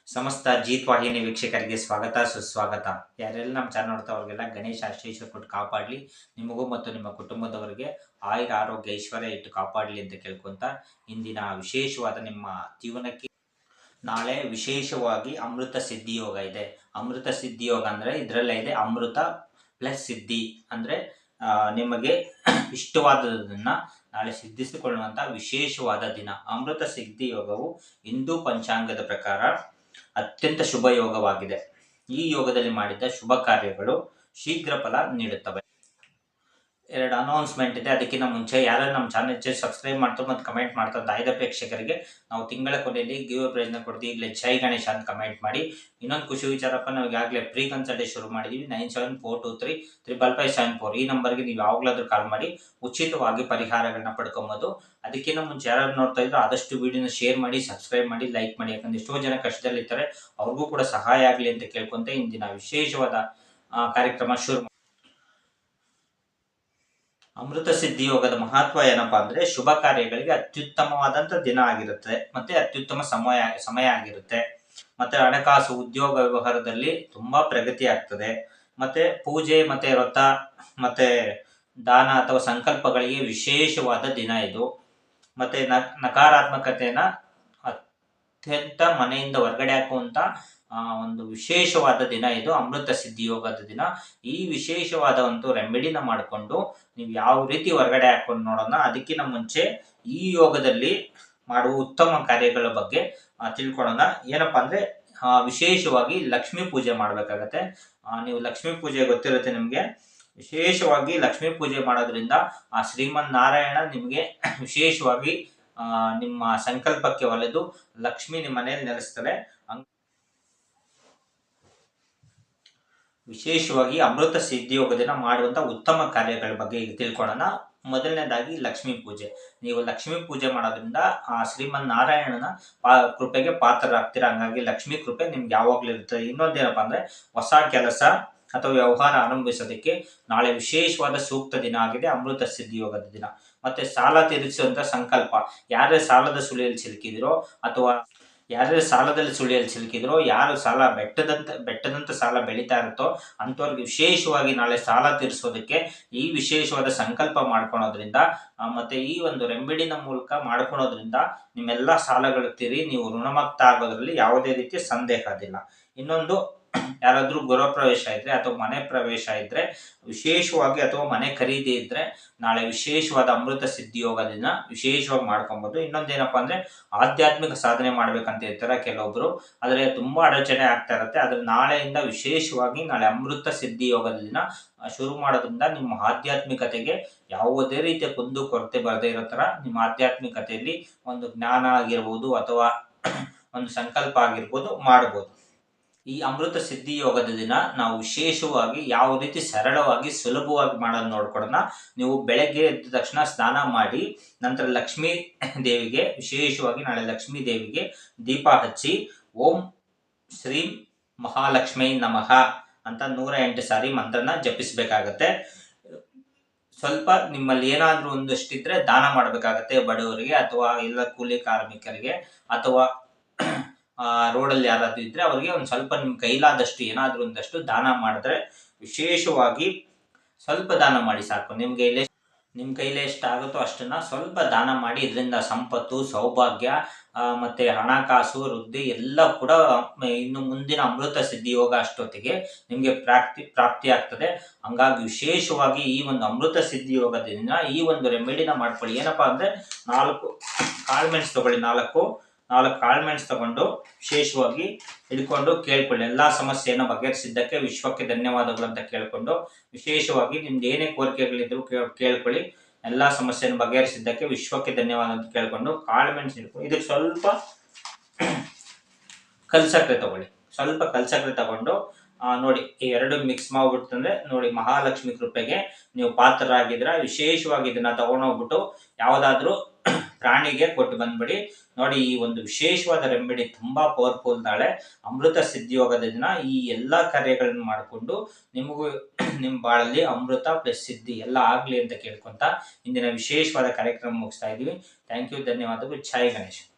ಸಮಸ್ತ ಜೀತ್ ವಾಹಿನಿ ವೀಕ್ಷಕರಿಗೆ ಸ್ವಾಗತ ಸುಸ್ವಾಗತ. ಯಾರೆಲ್ಲ ನಮ್ಮ ಚಾನಲ್ ನೋಡ್ತಾ ಅವ್ರಿಗೆಲ್ಲ ಗಣೇಶ ಆಶೀರ್ವಾದ ಕೊಟ್ಟು ಕಾಪಾಡಲಿ. ನಿಮಗೂ ಮತ್ತು ನಿಮ್ಮ ಕುಟುಂಬದವರಿಗೆ ಆಯುರ ಆರೋಗ್ಯ ಐಶ್ವರ್ಯ ಇಟ್ಟು ಕಾಪಾಡಲಿ ಅಂತ ಕೇಳ್ಕೊಂತ ಇಂದಿನ ವಿಶೇಷವಾದ ನಿಮ್ಮ ಜೀವನಕ್ಕೆ ನಾಳೆ ವಿಶೇಷವಾಗಿ ಅಮೃತ ಸಿದ್ಧಿ ಯೋಗ ಇದೆ. ಅಮೃತ ಸಿದ್ಧಿ ಯೋಗ ಅಂದರೆ ಇದರಲ್ಲೇ ಇದೆ ಅಮೃತ ಪ್ಲಸ್ ಸಿದ್ಧಿ ಅಂದರೆ ನಿಮಗೆ ಇಷ್ಟವಾದದನ್ನು ನಾಳೆ ಸಿದ್ಧಿಸಿಕೊಳ್ಳುವಂಥ ವಿಶೇಷವಾದ ದಿನ. ಅಮೃತ ಸಿದ್ಧಿ ಯೋಗವು ಹಿಂದೂ ಪಂಚಾಂಗದ ಪ್ರಕಾರ ಅತ್ಯಂತ ಶುಭ ಯೋಗವಾಗಿದೆ. ಈ ಯೋಗದಲ್ಲಿ ಮಾಡಿದ ಶುಭ ಕಾರ್ಯಗಳು ಶೀಘ್ರ ಫಲ ನೀಡುತ್ತವೆ. ಎರಡು ಅನೌನ್ಸ್ಮೆಂಟ್ ಇದೆ. ಅದಕ್ಕಿಂತ ಮುಂಚೆ ಯಾರು ನಮ್ಮ ಚಾನಲ್ ಸಬ್ಸ್ಕ್ರೈಬ್ ಮಾಡ್ತಾರೆ ಮತ್ತು ಕಮೆಂಟ್ ಮಾಡ್ತಾರೆ ಆಯ್ದ ಪ್ರೇಕ್ಷಕರಿಗೆ ನಾವು ತಿಂಗಳ ಕೊನೆಯಲ್ಲಿ ಗಿವ್ ಪ್ರೈಸ್ನ ಕೊಡ್ತೀವಿ. ಈಗಲೇ ಜೈ ಗಣೇಶ ಅಂತ ಕಮೆಂಟ್ ಮಾಡಿ. ಇನ್ನೊಂದು ಖುಷಿ ವಿಚಾರಪ್ಪ, ನಾವು ಈಗಾಗಲೇ ಪ್ರೀ ಕನ್ಸಲ್ಟೇಷನ್ ಶುರು ಮಾಡಿದ್ದೀವಿ. 9742355574 ಈ ನಂಬರ್ಗೆ ನೀವು ಯಾವಾಗಲಾದ್ರೂ ಕಾಲ್ ಮಾಡಿ ಉಚಿತವಾಗಿ ಪರಿಹಾರಗಳನ್ನ ಪಡ್ಕೊಬೋದು. ಅದಕ್ಕಿಂತ ಮುಂಚೆ ಯಾರು ನೋಡ್ತಾ ಇದ್ರು ಆದಷ್ಟು ವಿಡಿಯೋನ ಶೇರ್ ಮಾಡಿ, ಸಬ್ಸ್ಕ್ರೈಬ್ ಮಾಡಿ, ಲೈಕ್ ಮಾಡಿ. ಯಾಕಂದ್ರೆ ಎಷ್ಟೋ ಜನ ಕಷ್ಟದಲ್ಲಿರ್ತಾರೆ, ಅವ್ರಿಗೂ ಕೂಡ ಸಹಾಯ ಆಗಲಿ ಅಂತ ಕೇಳ್ಕೊಂತ ಇಂದಿನ ವಿಶೇಷವಾದ ಕಾರ್ಯಕ್ರಮ ಶುರು. ಅಮೃತ ಸಿದ್ಧಿ ಯೋಗದ ಮಹತ್ವ ಏನಪ್ಪಾ ಅಂದ್ರೆ ಶುಭ ಕಾರ್ಯಗಳಿಗೆ ಅತ್ಯುತ್ತಮವಾದಂತ ದಿನ ಆಗಿರುತ್ತೆ, ಮತ್ತೆ ಅತ್ಯುತ್ತಮ ಸಮಯ ಆಗಿರುತ್ತೆ. ಮತ್ತೆ ಹಣಕಾಸು ಉದ್ಯೋಗ ವ್ಯವಹಾರದಲ್ಲಿ ತುಂಬಾ ಪ್ರಗತಿ ಆಗ್ತದೆ. ಮತ್ತೆ ಪೂಜೆ ಮತ್ತೆ ವ್ರತ ಮತ್ತೆ ದಾನ ಅಥವಾ ಸಂಕಲ್ಪಗಳಿಗೆ ವಿಶೇಷವಾದ ದಿನ ಇದು. ಮತ್ತೆ ನಕಾರಾತ್ಮಕತೆಯನ್ನ ಅತ್ಯಂತ ಮನೆಯಿಂದ ಹೊರಗಡೆ ಹಾಕುವಂತ ಒಂದು ವಿಶೇಷವಾದ ದಿನ ಇದು ಅಮೃತ ಸಿದ್ಧಿ ಯೋಗದ ದಿನ. ಈ ವಿಶೇಷವಾದ ಒಂದು ರೆಮಿಡಿನ ಮಾಡಿಕೊಂಡು ನೀವು ಯಾವ ರೀತಿ ಹೊರಗಡೆ ಹಾಕೊಂಡು ನೋಡೋಣ. ಅದಕ್ಕಿಂತ ಮುಂಚೆ ಈ ಯೋಗದಲ್ಲಿ ಮಾಡುವ ಉತ್ತಮ ಕಾರ್ಯಗಳ ಬಗ್ಗೆ ತಿಳ್ಕೊಳ್ಳೋಣ. ಏನಪ್ಪಾ ಅಂದ್ರೆ ವಿಶೇಷವಾಗಿ ಲಕ್ಷ್ಮೀ ಪೂಜೆ ಮಾಡಬೇಕಾಗತ್ತೆ. ನೀವು ಲಕ್ಷ್ಮೀ ಪೂಜೆ ಗೊತ್ತಿರುತ್ತೆ ನಿಮಗೆ. ವಿಶೇಷವಾಗಿ ಲಕ್ಷ್ಮೀ ಪೂಜೆ ಮಾಡೋದ್ರಿಂದ ಆ ಶ್ರೀಮನ್ ನಾರಾಯಣ ನಿಮಗೆ ವಿಶೇಷವಾಗಿ ನಿಮ್ಮ ಸಂಕಲ್ಪಕ್ಕೆ ಒಲೆದು ಲಕ್ಷ್ಮಿ ನಿಮ್ಮ ಮನೆಯಲ್ಲಿ ನೆಲೆಸ್ತಾರೆ. ವಿಶೇಷವಾಗಿ ಅಮೃತ ಸಿದ್ಧಿಯೋಗ ದಿನ ಮಾಡುವಂತ ಉತ್ತಮ ಕಾರ್ಯಗಳ ಬಗ್ಗೆ ಈಗ ತಿಳ್ಕೊಳ್ಳೋಣ. ಮೊದಲನೇದಾಗಿ ಲಕ್ಷ್ಮೀ ಪೂಜೆ. ನೀವು ಲಕ್ಷ್ಮೀ ಪೂಜೆ ಮಾಡೋದ್ರಿಂದ ಆ ಶ್ರೀಮನ್ ನಾರಾಯಣನ ಕೃಪೆಗೆ ಪಾತ್ರರಾಗ್ತೀರಾ. ಹಂಗಾಗಿ ಲಕ್ಷ್ಮೀ ಕೃಪೆ ನಿಮ್ಗೆ ಯಾವಾಗ್ಲೂ ಇರ್ತದೆ. ಇನ್ನೊಂದೇನಪ್ಪ ಅಂದ್ರೆ ಹೊಸ ಕೆಲಸ ಅಥವಾ ವ್ಯವಹಾರ ಆರಂಭಿಸೋದಕ್ಕೆ ನಾಳೆ ವಿಶೇಷವಾದ ಸೂಕ್ತ ದಿನ ಆಗಿದೆ ಅಮೃತ ಸಿದ್ಧಿ ಯೋಗದ ದಿನ. ಮತ್ತೆ ಸಾಲ ತೀರಿಸುವಂತ ಸಂಕಲ್ಪ, ಯಾರೇ ಸಾಲದ ಸುಳಿಯಲ್ಲಿ ಸಿಲುಕಿದಿರೋ ಅಥವಾ ಯಾರ್ಯಾರು ಸಾಲದಲ್ಲಿ ಸುಳಿಯಲ್ಲಿ ಸಿಲುಕಿದ್ರೋ, ಯಾರು ಸಾಲ ಬೆಟ್ಟದಂತ ಸಾಲ ಬೆಳೀತಾ ಇರುತ್ತೋ ಅಂಥವ್ರಿಗೆ ವಿಶೇಷವಾಗಿ ನಾಳೆ ಸಾಲ ತೀರಿಸೋದಕ್ಕೆ ಈ ವಿಶೇಷವಾದ ಸಂಕಲ್ಪ ಮಾಡ್ಕೊಳೋದ್ರಿಂದ ಮತ್ತೆ ಈ ಒಂದು ರೆಮಿಡಿನ ಮೂಲಕ ಮಾಡ್ಕೊಳೋದ್ರಿಂದ ನಿಮ್ಮೆಲ್ಲ ಸಾಲಗಳು ತೀರಿ ನೀವು ಋಣಮುಕ್ತ ಆಗೋದ್ರಲ್ಲಿ ಯಾವುದೇ ರೀತಿಯ ಸಂದೇಹ ಅದಿಲ್ಲ. ಇನ್ನೊಂದು, ಯಾರಾದ್ರೂ ಗೃಹ ಪ್ರವೇಶ ಇದ್ರೆ ಅಥವಾ ಮನೆ ಪ್ರವೇಶ ಇದ್ರೆ ವಿಶೇಷವಾಗಿ ಅಥವಾ ಮನೆ ಖರೀದಿ ಇದ್ರೆ ನಾಳೆ ವಿಶೇಷವಾದ ಅಮೃತ ಸಿದ್ಧಿ ಯೋಗದಿಂದ ವಿಶೇಷವಾಗಿ ಮಾಡ್ಕೊಬಹುದು. ಇನ್ನೊಂದೇನಪ್ಪಾ ಅಂದ್ರೆ ಆಧ್ಯಾತ್ಮಿಕ ಸಾಧನೆ ಮಾಡ್ಬೇಕಂತ ಇರ್ತಾರೆ ಕೆಲವೊಬ್ರು, ಆದ್ರೆ ತುಂಬಾ ಅಡಚಣೆ ಆಗ್ತಾ ಇರುತ್ತೆ. ಆದ್ರೆ ನಾಳೆಯಿಂದ ವಿಶೇಷವಾಗಿ ನಾಳೆ ಅಮೃತ ಸಿದ್ಧಿ ಯೋಗದ ದಿನ ಶುರು ಮಾಡೋದ್ರಿಂದ ನಿಮ್ಮ ಆಧ್ಯಾತ್ಮಿಕತೆಗೆ ಯಾವುದೇ ರೀತಿಯ ಕುಂದು ಕೊರತೆ ಬರದೇ ಇರೋ ತರ ನಿಮ್ಮ ಆಧ್ಯಾತ್ಮಿಕತೆಯಲ್ಲಿ ಒಂದು ಜ್ಞಾನ ಆಗಿರ್ಬೋದು ಅಥವಾ ಒಂದು ಸಂಕಲ್ಪ ಆಗಿರ್ಬೋದು ಮಾಡಬಹುದು. ಈ ಅಮೃತ ಸಿದ್ಧಿ ಯೋಗದ ದಿನ ನಾವು ವಿಶೇಷವಾಗಿ ಯಾವ ರೀತಿ ಸರಳವಾಗಿ ಸುಲಭವಾಗಿ ಮಾಡೋದು ನೋಡ್ಕೊಡೋಣ. ನೀವು ಬೆಳಗ್ಗೆ ಎದ್ದ ತಕ್ಷಣ ಸ್ನಾನ ಮಾಡಿ ನಂತರ ಲಕ್ಷ್ಮೀ ದೇವಿಗೆ ವಿಶೇಷವಾಗಿ ನಾಳೆ ಲಕ್ಷ್ಮೀ ದೇವಿಗೆ ದೀಪ ಹಚ್ಚಿ ಓಂ ಶ್ರೀ ಮಹಾಲಕ್ಷ್ಮೀ ನಮಃ ಅಂತ 108 ಸಾರಿ ಮಂತ್ರನ ಜಪಿಸಬೇಕಾಗತ್ತೆ. ಸ್ವಲ್ಪ ನಿಮ್ಮಲ್ಲಿ ಏನಾದ್ರೂ ಒಂದಷ್ಟಿದ್ರೆ ದಾನ ಮಾಡಬೇಕಾಗತ್ತೆ, ಬಡವರಿಗೆ ಅಥವಾ ಎಲ್ಲ ಕೂಲಿ ಕಾರ್ಮಿಕರಿಗೆ ಅಥವಾ ರೋಡಲ್ಲಿ ಯಾರಾದ್ರೂ ಇದ್ರೆ ಅವ್ರಿಗೆ ಒಂದು ಸ್ವಲ್ಪ ನಿಮ್ ಕೈಲಾದಷ್ಟು ಏನಾದ್ರೂ ಒಂದಷ್ಟು ದಾನ ಮಾಡಿದ್ರೆ ವಿಶೇಷವಾಗಿ ಸ್ವಲ್ಪ ದಾನ ಮಾಡಿ ಸಾಕು. ನಿಮ್ ಕೈಲಿ ಎಷ್ಟಾಗುತ್ತೋ ಅಷ್ಟನ್ನ ಸ್ವಲ್ಪ ದಾನ ಮಾಡಿ. ಇದರಿಂದ ಸಂಪತ್ತು, ಸೌಭಾಗ್ಯ ಮತ್ತೆ ಹಣಕಾಸು, ವೃದ್ಧಿ ಎಲ್ಲ ಕೂಡ ಇನ್ನು ಮುಂದಿನ ಅಮೃತ ಸಿದ್ಧಿ ಯೋಗ ಅಷ್ಟೊತ್ತಿಗೆ ನಿಮ್ಗೆ ಪ್ರಾಪ್ತಿ ಆಗ್ತದೆ. ಹಂಗಾಗಿ ವಿಶೇಷವಾಗಿ ಈ ಒಂದು ಅಮೃತ ಸಿದ್ಧಿ ಯೋಗದಿಂದ ಈ ಒಂದು ರೆಮಿಡಿನ ಮಾಡ್ಕೊಳ್ಳಿ. ಏನಪ್ಪಾ ಅಂದ್ರೆ 4 ಕಾಳುಮೆಣಸು ತಗೊಳ್ಳಿ. 4 ಕಾಳುಮೆಣಸು ತಗೊಂಡು ವಿಶೇಷವಾಗಿ ಹಿಡ್ಕೊಂಡು ಕೇಳ್ಕೊಳ್ಳಿ. ಎಲ್ಲಾ ಸಮಸ್ಯೆಯನ್ನು ಬಗೆಹರಿಸಿದ್ದಕ್ಕೆ ವಿಶ್ವಕ್ಕೆ ಧನ್ಯವಾದಗಳು ಅಂತ ಕೇಳ್ಕೊಂಡು ವಿಶೇಷವಾಗಿ ನಿಮ್ದು ಏನೇ ಕೋರಿಕೆಗಳಿದ್ರು ಕೇಳ್ಕೊಳ್ಳಿ. ಎಲ್ಲಾ ಸಮಸ್ಯೆಯನ್ನು ಬಗೆಹರಿಸಿದ್ದಕ್ಕೆ ವಿಶ್ವಕ್ಕೆ ಧನ್ಯವಾದ ಅಂತ ಕೇಳ್ಕೊಂಡು ಕಾಳುಮೆಣಸು ಹಿಡ್ಕೊಂಡು ಇದಕ್ಕೆ ಸ್ವಲ್ಪ ಕಲ್ಸಕ್ರೆ ತಗೊಳ್ಳಿ. ಸ್ವಲ್ಪ ಕಲ್ಸಕ್ರೆ ತಗೊಂಡು ನೋಡಿ ಈ ಎರಡು ಮಿಕ್ಸ್ ಮಾಡ್ಬಿಡ್ತಂದ್ರೆ ನೋಡಿ ಮಹಾಲಕ್ಷ್ಮಿ ಕೃಪೆಗೆ ನೀವು ಪಾತ್ರರಾಗಿದ್ರ. ವಿಶೇಷವಾಗಿ ಇದನ್ನ ತಗೊಂಡೋಗ್ಬಿಟ್ಟು ಯಾವ್ದಾದ್ರು ಪ್ರಾಣಿಗೆ ಕೊಟ್ಟು ಬಂದ್ಬಿಡಿ. ನೋಡಿ ಈ ಒಂದು ವಿಶೇಷವಾದ ರೆಮಿಡಿ ತುಂಬಾ ಪವರ್ಫುಲ್. ನಾಳೆ ಅಮೃತ ಸಿದ್ಧಿಯೋಗದ ದಿನ ಈ ಎಲ್ಲಾ ಕಾರ್ಯಗಳನ್ನು ಮಾಡಿಕೊಂಡು ನಿಮಗೂ ನಿಮ್ಮ ಬಾಳಲ್ಲಿ ಅಮೃತ ಪ್ಲಸ್ ಸಿದ್ಧಿ ಎಲ್ಲ ಆಗ್ಲಿ ಅಂತ ಕೇಳ್ಕೊಂತ ಇಂದಿನ ವಿಶೇಷವಾದ ಕಾರ್ಯಕ್ರಮ ಮುಗಿಸ್ತಾ ಇದೀವಿ. ಥ್ಯಾಂಕ್ ಯು, ಧನ್ಯವಾದಗಳು. ಜೈ ಗಣೇಶ್.